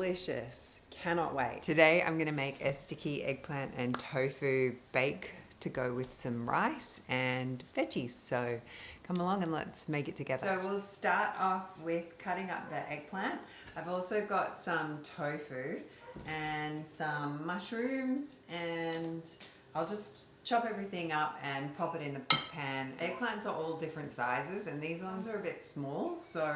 delicious. Cannot wait. Today I'm gonna make a sticky eggplant and tofu bake to go with some rice and veggies. So come along and let's make it together. So we'll start off with cutting up the eggplant. I've also got some tofu and some mushrooms, and I'll just chop everything up and pop it in the pan. Eggplants are all different sizes and these ones are a bit small, so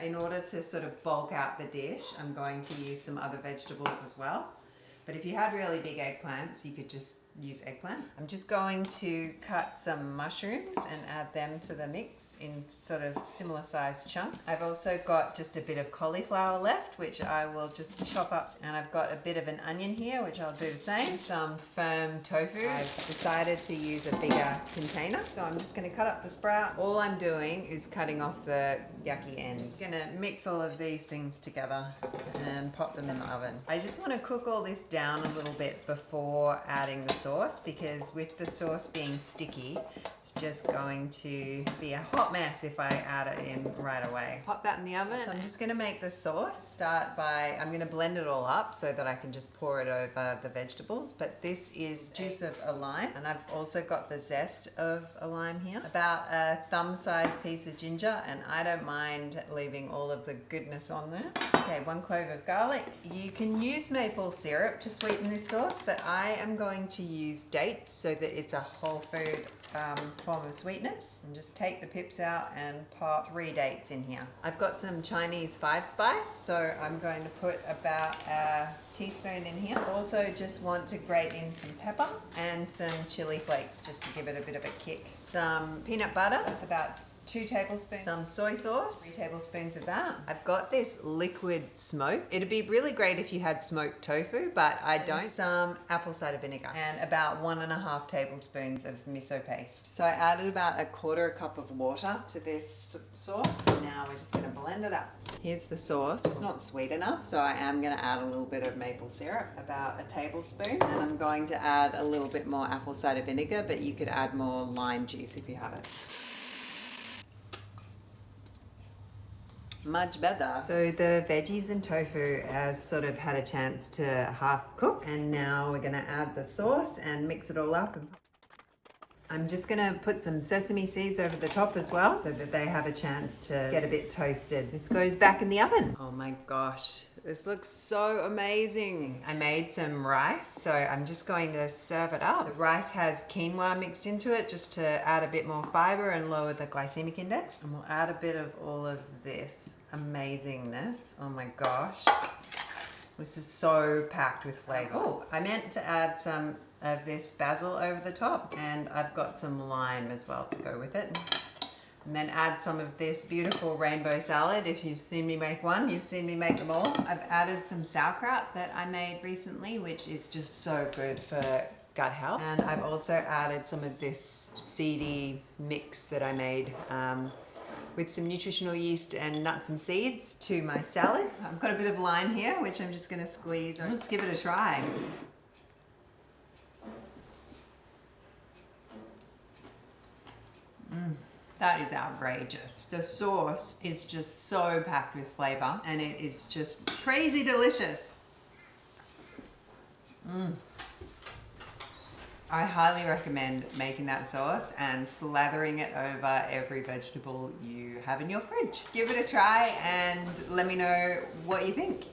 in order to sort of bulk out the dish, I'm going to use some other vegetables as well. But if you had really big eggplants, you could just use eggplant. I'm just going to cut some mushrooms and add them to the mix in sort of similar sized chunks. I've also got just a bit of cauliflower left, which I will just chop up, and I've got a bit of an onion here, which I'll do the same. Some firm tofu. I've decided to use a bigger container, so I'm just gonna cut up the sprouts. All I'm doing is cutting off the yucky end. I'm just gonna mix all of these things together and pop them in the oven. I just wanna cook all this down a little bit before adding the sauce, because with the sauce being sticky, it's just going to be a hot mess if I add it in right away. Pop that in the oven. So I'm just gonna make the sauce. I'm gonna blend it all up so that I can just pour it over the vegetables. But this is juice of a lime, and I've also got the zest of a lime here. About a thumb-sized piece of ginger, and I don't mind leaving all of the goodness on there. Okay, 1 clove of garlic. You can use maple syrup to sweeten this sauce, but I am going to use dates so that it's a whole food form of sweetness. And just take the pips out and pop 3 dates in here. I've got some Chinese 5-spice, so I'm going to put about a teaspoon in here. Also just want to grate in some pepper and some chili flakes just to give it a bit of a kick. Some peanut butter, that's about 2 tablespoons. Some soy sauce, 3 tablespoons of that. I've got this liquid smoke. It'd be really great if you had smoked tofu, but I don't. Some apple cider vinegar and about 1.5 tablespoons of miso paste. So I added about 1/4 cup of water to this sauce. Now we're just gonna blend it up. Here's the sauce. It's not sweet enough, so I am gonna add a little bit of maple syrup, about 1 tablespoon. And I'm going to add a little bit more apple cider vinegar, but you could add more lime juice if you have it. Much better. So the veggies and tofu has sort of had a chance to half cook, and now we're gonna add the sauce and mix it all up. I'm just gonna put some sesame seeds over the top as well so that they have a chance to get a bit toasted. This goes back in the oven. Oh my gosh, this looks so amazing. I made some rice, so I'm just going to serve it up. The rice has quinoa mixed into it just to add a bit more fiber and lower the glycemic index. And we'll add a bit of all of this amazingness. Oh my gosh. This is so packed with flavor. Oh, I meant to add some of this basil over the top, and I've got some lime as well to go with it. And then add some of this beautiful rainbow salad. If you've seen me make one, you've seen me make them all. I've added some sauerkraut that I made recently, which is just so good for gut health. And I've also added some of this seedy mix that I made with some nutritional yeast and nuts and seeds to my salad. I've got a bit of lime here, which I'm just gonna squeeze. Let's give it a try. That is outrageous. The sauce is just so packed with flavor, and it is just crazy delicious. I highly recommend making that sauce and slathering it over every vegetable you have in your fridge. Give it a try and let me know what you think.